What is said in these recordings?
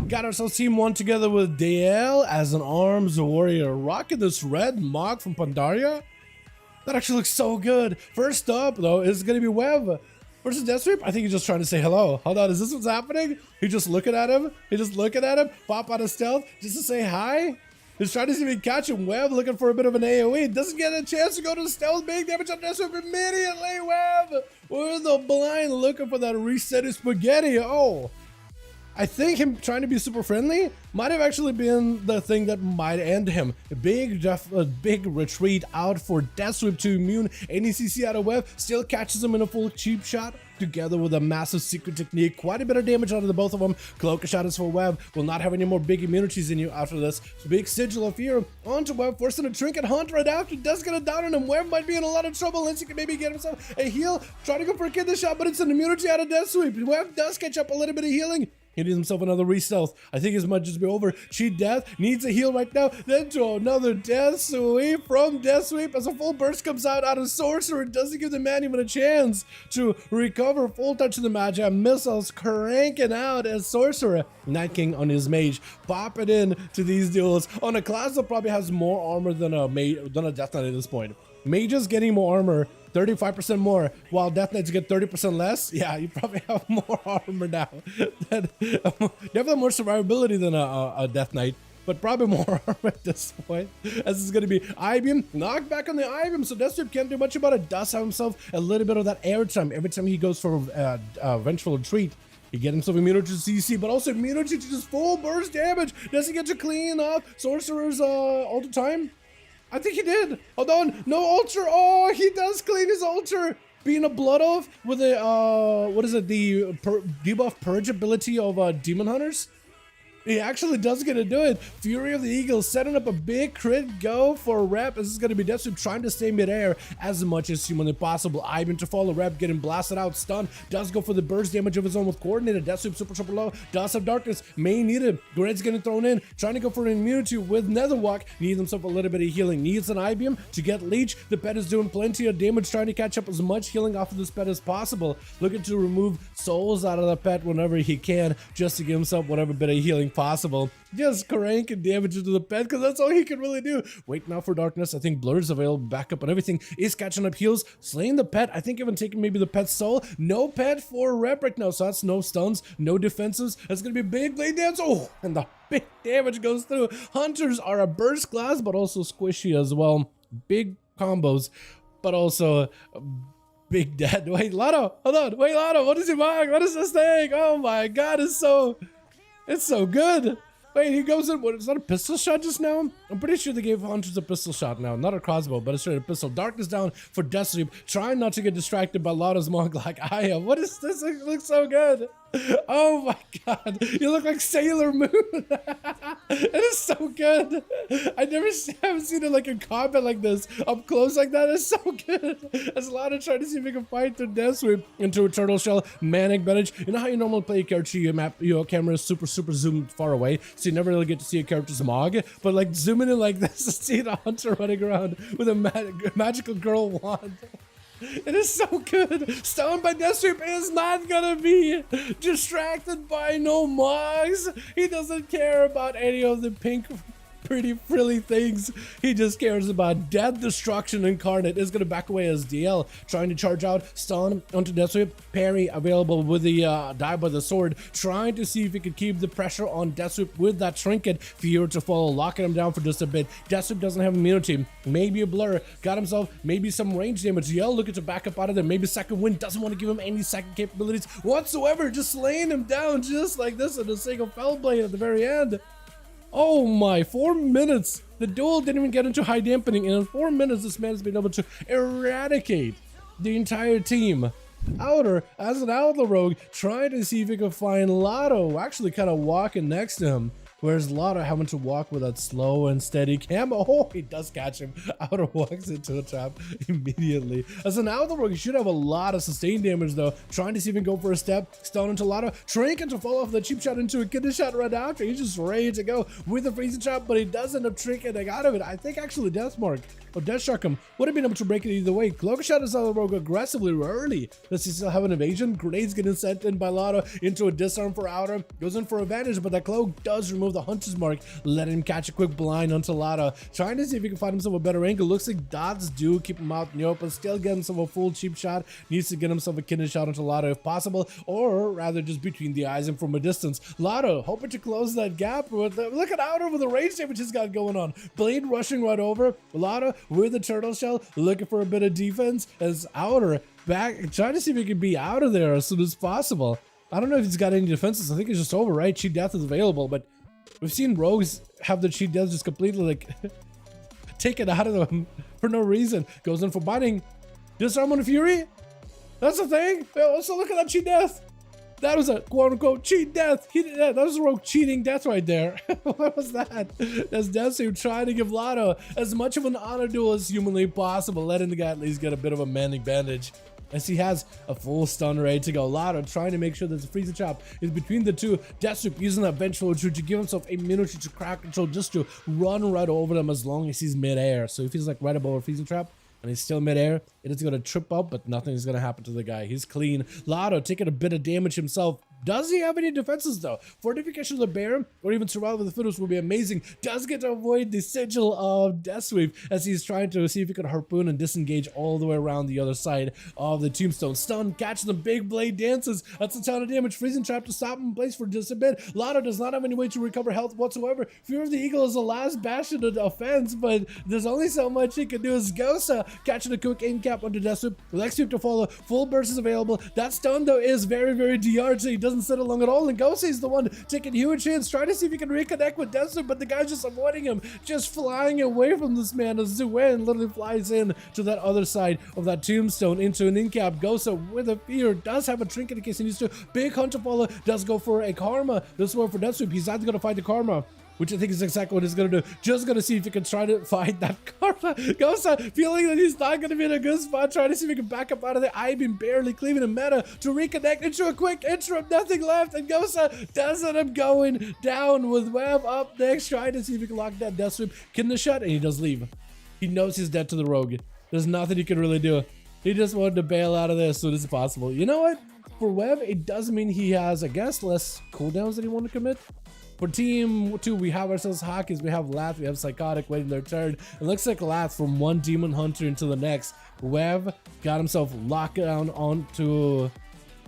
Got ourselves team 1 together with Dale as an arms warrior, rocking this red mog from Pandaria. That actually looks so good. First up, though, is going to be Web versus Deathsweep. I think he's just trying to say hello. Hold on, is this what's happening? He's just looking at him. Pop out of stealth just to say hi. He's trying to see if he can catch him. Web looking for a bit of an AoE. Doesn't get a chance to go to the stealth. Big damage on Deathsweep immediately. Web with the blind looking for that reset spaghetti. Oh. I think him trying to be super friendly might have actually been the thing that might end him. A big retreat out for Deathsweep to immune any CC out of Web. Still catches him in a full cheap shot together with a massive secret technique. Quite a bit of damage out of the both of them. Cloak shot is for Web. Will not have any more big immunities in you after this. So big sigil of fear onto Web, forcing a trinket hunt right after. Does get a down on him. Web might be in a lot of trouble unless he can maybe get himself a heal. Trying to go for a kidney shot, but it's an immunity out of Deathsweep. Web does catch up a little bit of healing. He needs himself another re-stealth. I think his might just be over. Cheat Death needs a heal right now. Then to another Death Sweep from Death Sweep as a full burst comes out of Sorcerer. It doesn't give the man even a chance to recover. Full touch of the Magi. Missiles cranking out as Sorcerer. Night King on his Mage. Pop it in to these duels on a class that probably has more armor than a Death Knight at this point. Mages getting more armor. 35% more, while Death Knights get 30% less. Yeah, you probably have more armor now. Definitely more survivability than a Death Knight, but probably more armor at this point. As it's going to be I-Beam, knocked back on the I-Beam, so Deathsweep can't do much about it. Does have himself a little bit of that air time every time he goes for Vengeful Retreat. He gets himself immunity to CC, but also immunity to just full burst damage. Does he get to clean up Sorcerer's all the time? I think he did. Hold on. No altar. Oh, he does clean his altar. Being a blood off with a, what is it? The debuff purge ability of Demon Hunters. He actually does get to do it. Fury of the Eagle setting up a big crit go for Rep. This is going to be Deathsweep trying to stay midair as much as humanly possible. Ivan to follow Rep, getting blasted out, stun. Does go for the burst damage of his own with Coordinator. Deathsweep super low. Does have Darkness. May need it. Grenad's getting thrown in. Trying to go for an immunity with Netherwalk. Needs himself a little bit of healing. Needs an I-Beam to get Leech. The pet is doing plenty of damage, trying to catch up as much healing off of this pet as possible. Looking to remove souls out of the pet whenever he can, just to give himself whatever bit of healing possible. Just cranking damage into the pet because that's all he can really do. Wait now for Darkness. I think Blur's available, backup and everything. Is catching up heals, slaying the pet. I think even taking maybe the pet's soul. No pet for Rep right now, so that's no stuns, no defenses. That's gonna be big blade dance. Oh, and the big damage goes through. Hunters are a burst class, but also squishy as well. Big combos, but also big dead. Wait, Lotto, hold on. Wait, Lotto, what is he buying? What is this thing? Oh my god, it's so good. Wait, he goes in, what, is that a pistol shot just now? I'm pretty sure they gave Hunters a pistol shot now. Not a crossbow, but a straight up pistol. Darkness down for Deathsweep, trying not to get distracted by Lotto's monk like I am. What is this? It looks so good. Oh my god, you look like Sailor Moon. It is so good. I haven't seen it like in combat like this, up close like that. It's so good. As Lotto trying to see if he can fight through Deathsweep into a turtle shell, manic bandage. You know how you normally play a character, your camera is super zoomed far away, so you never really get to see a character's mog, but like zooming in like this to see the hunter running around with a magical girl wand. It is so good. Stoned by Deathsweep is not gonna be distracted by no mogs. He doesn't care about any of the pink pretty frilly things. He just cares about death, destruction incarnate. Is gonna back away as DL, trying to charge out, stun onto Deathsweep. Parry available with the die by the sword, trying to see if he could keep the pressure on Deathsweep with that trinket. Fear to follow, locking him down for just a bit. Deathsweep doesn't have immunity. Maybe a blur. Got himself maybe some range damage. Yell looking to back up out of there. Maybe second wind. Doesn't want to give him any second capabilities whatsoever. Just laying him down just like this in a single fell blade at the very end. Oh my, 4 minutes. The duel didn't even get into high dampening, and in 4 minutes, this man has been able to eradicate the entire team. Outer, as an Outlaw rogue, trying to see if he could find Lotto, actually kind of walking next to him. Whereas Lotta having to walk with that slow and steady cam. Oh, he does catch him. Outer walks into the trap immediately. As an Outlaw, he should have a lot of sustained damage though. Trying to see if he can go for a step. Stun into Lotta. Trinket to fall off the cheap shot into a kidney shot right after. He's just ready to go with the freezing trap, but he does end up trinketing out of it. I think actually Deathmark or Deathshock him would have been able to break it either way. Cloak shot is on the rogue aggressively early. Does he still have an evasion? Grenades getting sent in by Lotta into a disarm for Outer. Goes in for advantage, but that cloak does remove the hunter's mark, letting him catch a quick blind onto Lotta. Trying to see if he can find himself a better angle. Looks like dots do keep him out in the open. Still get himself a full cheap shot. Needs to get himself a kidney shot onto Lotta if possible, or rather just between the eyes and from a distance. Lotta hoping to close that gap. Look at Outer with the range damage he's got going on. Blade rushing right over. Lotta with the turtle shell, looking for a bit of defense as Outer back, trying to see if he can be out of there as soon as possible. I don't know if he's got any defenses. I think it's just over, right? Cheat death is available, but we've seen rogues have their cheat death just completely like taken out of them for no reason. Goes in for biting. Disarm on Fury? That's the thing? Also look at that cheat death. That was a quote-unquote cheat death. That was a rogue cheating death right there. What was that? That's Deathsweep trying to give Lotta as much of an honor duel as humanly possible, letting the guy at least get a bit of a man advantage. As he has a full stun ready to go. Lotta trying to make sure that the freezer trap is between the two. Deathsweep using that vengeful retreat to give himself a minute to crack control, just to run right over them as long as he's midair. So if he's like right above a freezer trap and he's still midair, it is going to trip up, but nothing is going to happen to the guy. He's clean. Lotta taking a bit of damage himself. Does he have any defenses though? Fortification of the Bear or even Survival of the Fittest will be amazing. Does get to avoid the sigil of Deathsweep as he's trying to see if he can harpoon and disengage all the way around the other side of the tombstone. Stun, catch the big blade dances. That's a ton of damage. Freezing trap to stop him in place for just a bit. Lotta does not have any way to recover health whatsoever. Fear of the Eagle is the last bastion of offense, but there's only so much he can do. As Gosa catching a quick aim cap onto Deathsweep. Lex Sweep to follow. Full burst is available. That stun though is very, very DR'd, so he doesn't sit along at all, and Gosei's the one taking huge hits, trying to see if he can reconnect with Deathsweep, but the guy's just avoiding him, just flying away from this man as Zuen literally flies in to that other side of that tombstone into an incap. Gosa with a fear does have a trinket in case he needs to. Big hunter follow does go for a karma. This one for Deathsweep. He's either going to fight the karma, which I think is exactly what he's going to do. Just going to see if he can try to find that karma. Gosa feeling that he's not going to be in a good spot, trying to see if he can back up out of there. Ivan barely cleaving a meta to reconnect into a quick interim. Nothing left, and Gosa does end up going down with Web up next, trying to see if he can lock that Deathsweep. Kidney shot, and he does leave. He knows he's dead to the rogue. There's nothing he can really do. He just wanted to bail out of there as soon as possible. You know what? For Web, it does mean he has, I guess, less cooldowns that he want to commit. For team 2, we have ourselves Hawkins, we have Lath, we have Psychotic waiting their turn. It looks like Lath from one Demon Hunter into the next. Web got himself locked down onto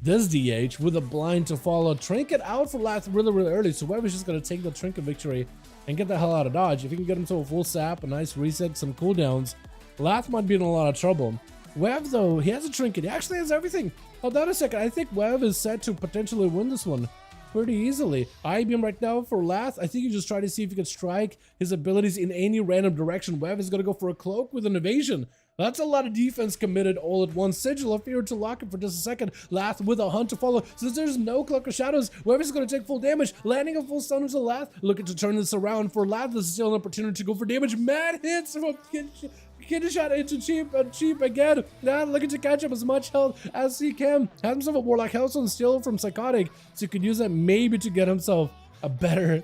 this DH with a blind to follow. Trinket out for Lath really, really early, so Web is just going to take the Trinket victory and get the hell out of dodge. If he can get himself a full sap, a nice reset, some cooldowns, Lath might be in a lot of trouble. Web, though, he has a Trinket. He actually has everything. Hold on a second. I think Web is set to potentially win this one pretty easily. IBM right now for Lath. I think you just try to see if you can strike his abilities in any random direction. Web is going to go for a cloak with an evasion. That's a lot of defense committed all at once. Sigil of Fear to lock him for just a second. Lath with a hunt to follow. Since there's no Cloak of Shadows, Web is going to take full damage. Landing a full stun into Lath. Looking to turn this around for Lath. This is still an opportunity to go for damage. Mad hits from Kidney shot into cheap again. Now looking to catch up as much health as he can. Has himself a Warlock Hellstone still from Psychotic, so you could use that maybe to get himself a better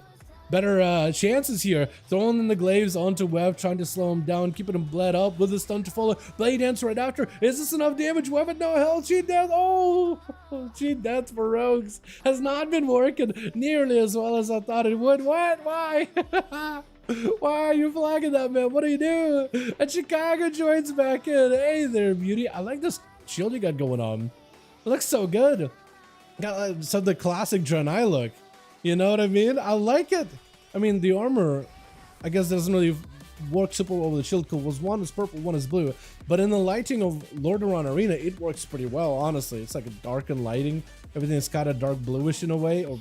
chances here. Throwing in the glaives onto Web, trying to slow him down, keeping him bled up with a stun to follow. Blade Dance right after. Is this enough damage? Web with no health. Cheat death. Oh, cheat death for rogues has not been working nearly as well as I thought it would. What? Why? Why are you flagging that, man? What do you do? And Chicago joins back in. Hey there, beauty. I like this shield you got going on. It looks so good. Got the classic Draenei look. You know what I mean? I like it. I mean, the armor, I guess, doesn't really work super well with the shield because one is purple, one is blue. But in the lighting of Dalaran Arena, it works pretty well, honestly. It's like a darkened lighting. Everything is kind of dark bluish in a way, or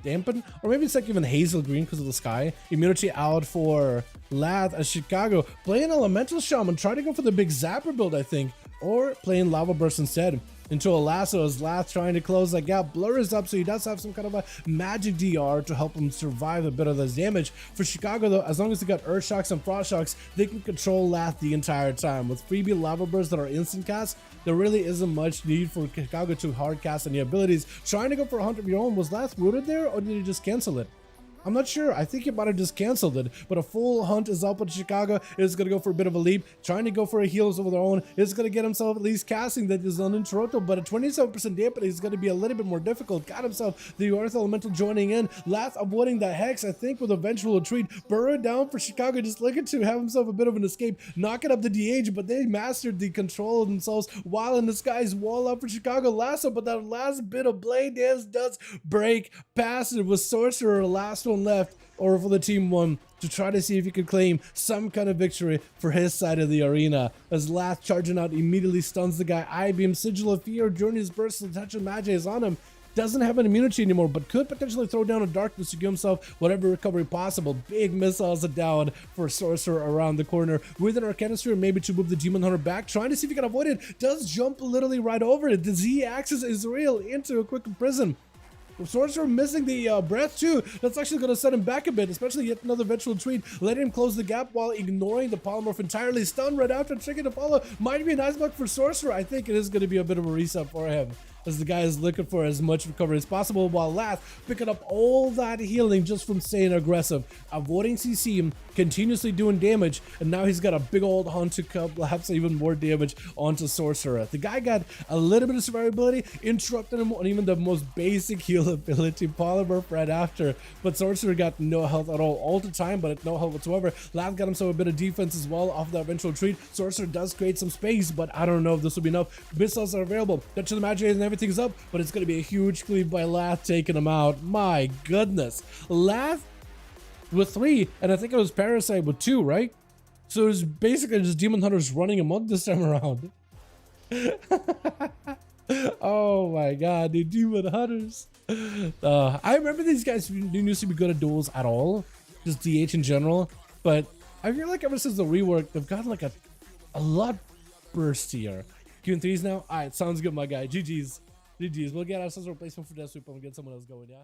dampen, or maybe it's like even hazel green because of the sky. Immunity out for Lath as Chicago playing Elemental Shaman, try to go for the big Zapper build, I think, or playing Lava Burst instead. into a lasso as Lath trying to close that gap. Blur is up, so he does have some kind of a magic DR to help him survive a bit of this damage. For Chicago though, as long as they got Earth Shocks and Frost Shocks, they can control Lath the entire time. With freebie Lava Bursts that are instant cast, there really isn't much need for Chicago to hard cast any abilities. Trying to go for a hunt of your own, was Lath rooted there or did he just cancel it? I'm not sure. I think he might have just canceled it, but a full hunt is up with Chicago. Is going to go for a bit of a leap, trying to go for a heals over their own. Is going to get himself at least casting that is uninterruptible, but a 27% dampen is going to be a little bit more difficult. Got himself the Earth Elemental joining in. Lath avoiding that Hex, I think, with eventual retreat. Burrow down for Chicago, just looking to have himself a bit of an escape, knocking up the DH, but they mastered the control of themselves while in the skies. Wall up for Chicago. Lasso, but that last bit of blade dance does break past it with Sorcerer, last one left, or for the team one, to try to see if he could claim some kind of victory for his side of the arena. As Lath charging out immediately stuns the guy. I-Beam, Sigil of Fear, Journey's Burst, the Touch of Magi is on him. Doesn't have an immunity anymore, but could potentially throw down a darkness to give himself whatever recovery possible. Big missiles down for Sorcerer around the corner with an Arcana Sphere, maybe to move the Demon Hunter back, trying to see if he can avoid it. Does jump literally right over it. The Z-axis is real into a quick prison. Sorcerer missing the breath too. That's actually going to set him back a bit, especially yet another eventual treat. Let him close the gap while ignoring the polymorph entirely. Stun right after, trigger to follow. Might be a nice block for Sorcerer. I think it is going to be a bit of a reset for him, as the guy is looking for as much recovery as possible, while Lath picking up all that healing just from staying aggressive, avoiding CC, continuously doing damage, and now he's got a big old hunt to perhaps even more damage onto Sorcerer. The guy got a little bit of survivability, interrupting him on even the most basic heal ability, Polymorph right after, but Sorcerer got no health at all the time, but no health whatsoever. Lath got himself a bit of defense as well off that eventual treat. Sorcerer does create some space, but I don't know if this will be enough. Missiles are available. Touch of the Magi and everything's up, but it's going to be a huge cleave by Lath taking him out. My goodness. Lath with 3, and I think it was Parasite with 2, right? So it was basically just Demon Hunters running amok this time around. Oh my god, the Demon Hunters. I remember these guys didn't used to be good at duels at all, just DH in general, but I feel like ever since the rework, they've gotten like a lot burstier. Queuing 3s now? Alright, sounds good, my guy. GG's. GG's. We'll get ourselves a replacement for Death Sweep and we'll get someone else going, yeah?